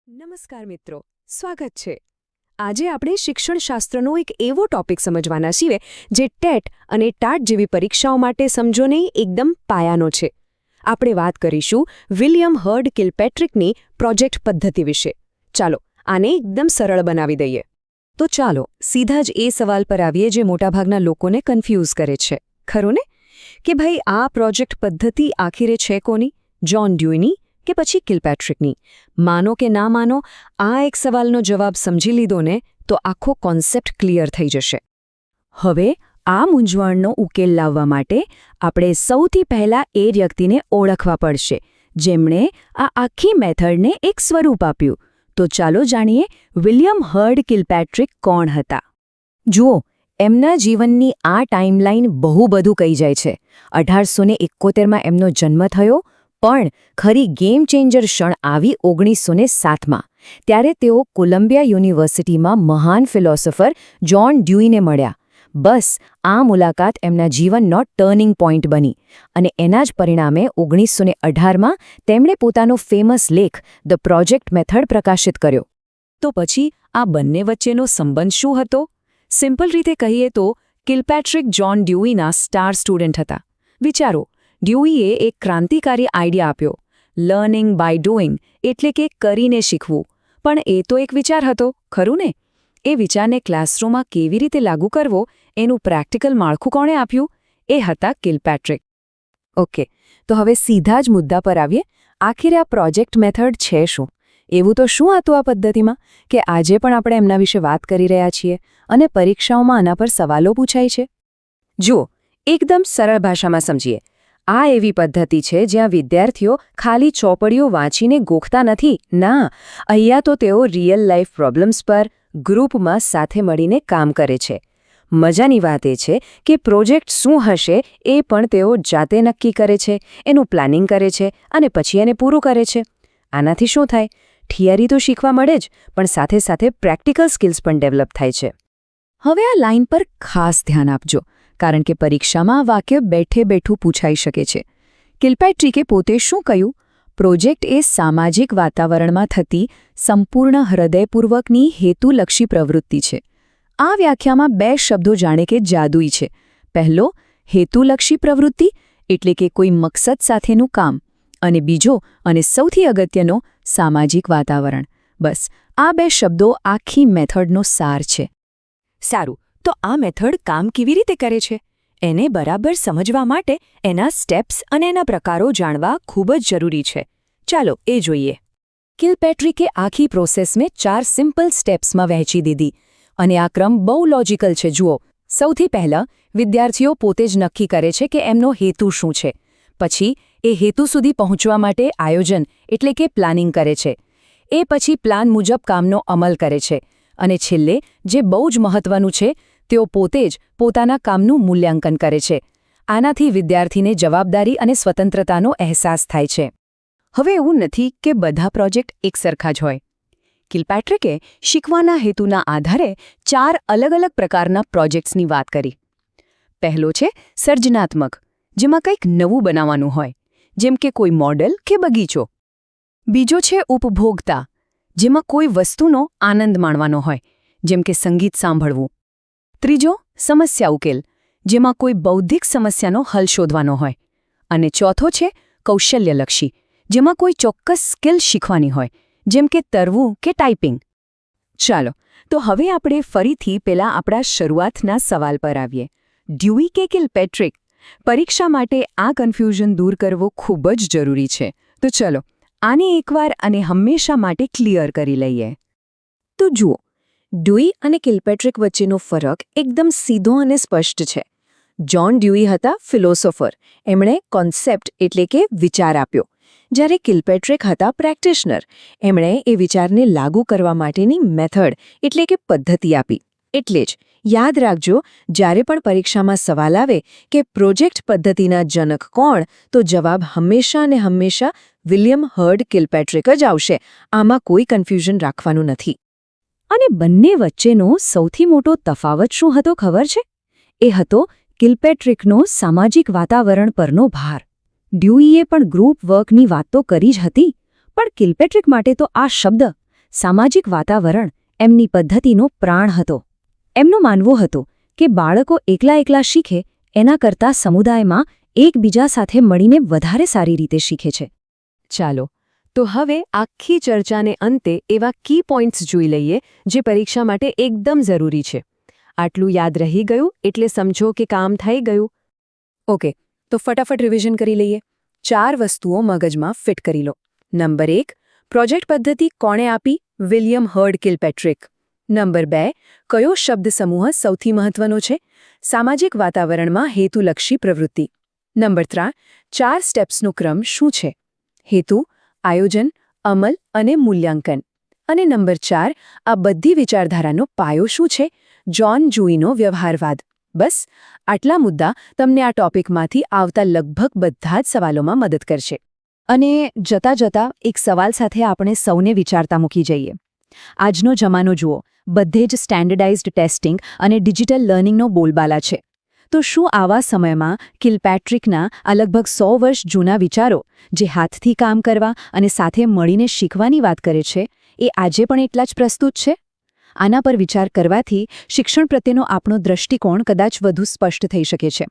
નમસ્કાર મિત્રો, સ્વાગત છે. આજે આપણે શિક્ષણશાસ્ત્રનો એક એવો ટોપિક સમજવાના છીએ જે ટેટ અને ટાટ જેવી પરીક્ષાઓ માટે સમજો નહીં એકદમ પાયાનો છે. આપણે વાત કરીશું વિલિયમ હર્ડ કિલપેટ્રિકની પ્રોજેક્ટ પદ્ધતિ વિશે. ચાલો આને એકદમ સરળ બનાવી દઈએ. તો ચાલો સીધા જ એ સવાલ પર આવીએ જે મોટાભાગના લોકોને કન્ફ્યુઝ કરે છે, ખરું ને? કે ભાઈ આ પ્રોજેક્ટ પદ્ધતિ આખરે છે કોની? જ્હોન ડ્યુઈની કે પછી કિલપેટ્રિકની? માનો કે ના માનો, આ એક સવાલનો જવાબ સમજી લીધો ને તો આખો કોન્સેપ્ટ ક્લિયર થઈ જશે. હવે આ મૂંઝવણનો ઉકેલ લાવવા માટે આપણે સૌથી પહેલા એ વ્યક્તિને ઓળખવા પડશે જેમણે આ આખી મેથડને એક સ્વરૂપ આપ્યું. તો ચાલો જાણીએ વિલિયમ હર્ડ કિલપેટ્રિક કોણ હતા. જુઓ, એમના જીવનની આ ટાઈમલાઈન બહુ બધું કહી જાય છે. 1871માં એમનો જન્મ થયો, પણ ખરી ગેમ ચેન્જર ક્ષણ આવી 1907માં. ત્યારે તેઓ કોલંબિયા યુનિવર્સિટીમાં મહાન ફિલોસોફર જ્હોન ડ્યુઈને મળ્યા. બસ આ મુલાકાત એમના જીવનનો ટર્નિંગ પોઈન્ટ બની અને એના જ પરિણામે 1918માં તેમણે પોતાનો ફેમસ લેખ ધ પ્રોજેક્ટ મેથડ પ્રકાશિત કર્યો. તો પછી આ બંને વચ્ચેનો સંબંધ શું હતો? સિમ્પલ રીતે કહીએ તો કિલપેટ્રિક જ્હોન ડ્યુઈના સ્ટાર સ્ટુડન્ટ હતા. વિચારો, ડ્યુઈએ એક ક્રાંતિકારી આઈડિયા આપ્યો, લર્નિંગ બાય ડુઈંગ, એટલે કે કરીને શીખવું. પણ એ તો એક વિચાર હતો, ખરું ને? એ વિચારને ક્લાસરૂમમાં કેવી રીતે લાગુ કરવો એનું પ્રેક્ટિકલ માળખું કોણે આપ્યું? એ હતા કિલપેટ્રિક. ઓકે, તો હવે સીધા જ મુદ્દા પર આવીએ. આખરે આ પ્રોજેક્ટ મેથડ છે શું? એવું તો શું હતું આ પદ્ધતિમાં કે આજે પણ આપણે એમના વિશે વાત કરી રહ્યા છીએ અને પરીક્ષાઓમાં આના પર સવાલો પૂછાય છે? જુઓ, એકદમ સરળ ભાષામાં સમજીએ. આ એવી પદ્ધતિ છે જ્યાં વિદ્યાર્થીઓ ખાલી ચોપડીઓ વાંચીને ગોખતા નથી. ના, અહીંયા તો તેઓ રિયલ લાઈફ પ્રોબ્લેમ્સ પર ગ્રુપમાં સાથે મળીને કામ કરે છે. મજાની વાત એ છે કે પ્રોજેક્ટ શું હશે એ પણ તેઓ જાતે નક્કી કરે છે, એનું પ્લાનિંગ કરે છે અને પછી એને પૂરું કરે છે. આનાથી શું થાય? થિયરી તો શીખવા મળે જ, પણ સાથે સાથે પ્રેક્ટિકલ સ્કિલ્સ પણ ડેવલપ થાય છે. હવે આ લાઇન પર ખાસ ધ્યાન આપજો, કારણ કે પરીક્ષામાં આ વાક્ય બેઠે બેઠું પૂછાઈ શકે છે. કિલપેટ્રિકે પોતે શું કહ્યું? પ્રોજેક્ટ એ સામાજિક વાતાવરણમાં થતી સંપૂર્ણ હૃદયપૂર્વકની હેતુલક્ષી પ્રવૃત્તિ છે. આ વ્યાખ્યામાં બે શબ્દો જાણે કે જાદુઈ છે. પહેલો, હેતુલક્ષી પ્રવૃત્તિ, એટલે કે કોઈ મકસદ સાથેનું કામ, અને બીજો અને સૌથી અગત્યનો, સામાજિક વાતાવરણ. બસ આ બે શબ્દો આખી મેથડનો સાર છે. સારું, તો આ મેથડ કામ કેવી રીતે કરે છે? એને બરાબર સમજવા માટે એના સ્ટેપ્સ અને એના પ્રકારો જાણવા ખૂબ જ જરૂરી છે. ચાલો એ જોઈએ. કિલપેટ્રિકે આખી પ્રોસેસને 4 સિમ્પલ સ્ટેપ્સમાં વહેંચી દીધી અને આ ક્રમ બહુ લોજિકલ છે. જુઓ, સૌથી પહેલાં વિદ્યાર્થીઓ પોતે જ નક્કી કરે છે કે એમનો હેતુ શું છે. પછી એ હેતુ સુધી પહોંચવા માટે આયોજન એટલે કે પ્લાનિંગ કરે છે. એ પછી પ્લાન મુજબ કામનો અમલ કરે છે. અને છેલ્લે, જે બહુ જ મહત્વનું છે, તેઓ પોતે જ પોતાના કામનું મૂલ્યાંકન કરે છે. આનાથી વિદ્યાર્થીને જવાબદારી અને સ્વતંત્રતાનો અહેસાસ થાય છે. હવે એવું નથી કે બધા પ્રોજેક્ટ એક સરખા જ હોય. કિલપેટ્રિકે શીખવાના હેતુના આધારે 4 અલગ અલગ પ્રકારના પ્રોજેક્ટ્સની વાત કરી. પહેલો છે સર્જનાત્મક, જેમાં કંઈક નવું બનાવવાનું હોય, જેમ કે કોઈ મોડેલ કે બગીચો. બીજો છે ઉપભોગતા, જેમાં કોઈ વસ્તુનો આનંદ માણવાનો હોય, જેમ કે સંગીત સાંભળવું. ત્રીજો સમસ્યા ઉકેલ, જેમાં કોઈ બૌદ્ધિક સમસ્યાનો હલ શોધવાનો હોય. અને ચોથો છે કૌશલ્યલક્ષી, જેમાં કોઈ ચોક્કસ સ્કિલ શીખવાની હોય, જેમ કે તરવું કે ટાઈપિંગ. ચાલો, તો હવે આપણે ફરીથી પેલા આપણા શરૂઆતના સવાલ પર આવીએ. ડ્યુઈ કે કિલપેટ્રિક? પરીક્ષા માટે આ કન્ફ્યુઝન દૂર કરવો ખૂબ જ જરૂરી છે. તો ચલો આને એકવાર અને હંમેશા માટે ક્લિયર કરી લઈએ. તો જુઓ, ડ્યુઈ અને કિલપેટ્રિક વચ્ચેનો ફરક એકદમ સીધો અને સ્પષ્ટ છે. જ્હોન ડ્યુઈ હતા ફિલોસોફર, એમણે કોન્સેપ્ટ એટલે કે વિચાર આપ્યો, જ્યારે કિલપેટ્રિક હતા પ્રેક્ટિશનર, એમણે એ વિચારને લાગુ કરવા માટેની મેથડ એટલે કે પદ્ધતિ આપી. એટલે જ યાદ રાખજો, જ્યારે પણ પરીક્ષામાં સવાલ આવે કે પ્રોજેક્ટ પદ્ધતિના જનક કોણ, તો જવાબ હંમેશા અને હંમેશા વિલિયમ હર્ડ કિલપેટ્રિક જ આવશે. આમાં કોઈ કન્ફ્યુઝન રાખવાનું નથી. અને બંને વચ્ચેનો સૌથી મોટો તફાવત શું હતો ખબર છે? એ હતો કિલપેટ્રિકનો સામાજિક વાતાવરણ પરનો ભાર. ડ્યુઈએ પણ ગ્રુપ વર્કની વાત તો કરી જ હતી, પણ કિલપેટ્રિક માટે તો આ શબ્દ સામાજિક વાતાવરણ એમની પદ્ધતિનો પ્રાણ હતો. એમનું માનવું હતું કે બાળકો એકલા શીખે એના કરતાં સમુદાયમાં એકબીજા સાથે મળીને વધારે સારી રીતે શીખે છે. ચાલો તો હવે આખી ચર્ચાને અંતે એવા કી પોઈન્ટ્સ જોઈ લઈએ જે પરીક્ષા માટે એકદમ જરૂરી છે. આટલું યાદ રહી ગયું એટલે સમજો કે કામ થઈ ગયું. ઓકે, તો ફટાફટ રિવિઝન કરી લઈએ. 4 વસ્તુઓ મગજમાં ફિટ કરી લો. નંબર 1, પ્રોજેક્ટ પદ્ધતિ કોણે આપી? William hard કિલપેટ્રિક. નંબર 2, કયો શબ્દ સમૂહ સૌથી મહત્વનો છે? સામાજિક વાતાવરણમાં હેતુલક્ષી પ્રવૃત્તિ. નંબર 3, 4 સ્ટેપ્સનો ક્રમ શું છે? હેતુ, આયોજન, અમલ અને મૂલ્યાંકન. અને નંબર 4, આ બધી વિચારધારાનો પાયો શું છે? જ્હોન ડ્યુઈનો વ્યવહારવાદ. બસ આટલા મુદ્દા તમને આ ટોપિકમાંથી આવતા લગભગ બધા જ સવાલોમાં મદદ કરશે. અને જતાં એક સવાલ સાથે આપણે સૌને વિચારતા મૂકી જઈએ. આજનો જમાનો જુઓ, બધે જ સ્ટેન્ડર્ડાઇઝ્ડ ટેસ્ટિંગ અને ડિજિટલ લર્નિંગનો બોલબાલા છે. તો શું આવા સમયમાં કિલપેટ્રિકના આ લગભગ 100 વર્ષ જૂના વિચારો, જે હાથથી કામ કરવા અને સાથે મળીને શીખવાની વાત કરે છે, એ આજે પણ એટલા જ પ્રસ્તુત છે? આના પર વિચાર કરવાથી શિક્ષણ પ્રત્યેનો આપણો દૃષ્ટિકોણ કદાચ વધુ સ્પષ્ટ થઈ શકે છે.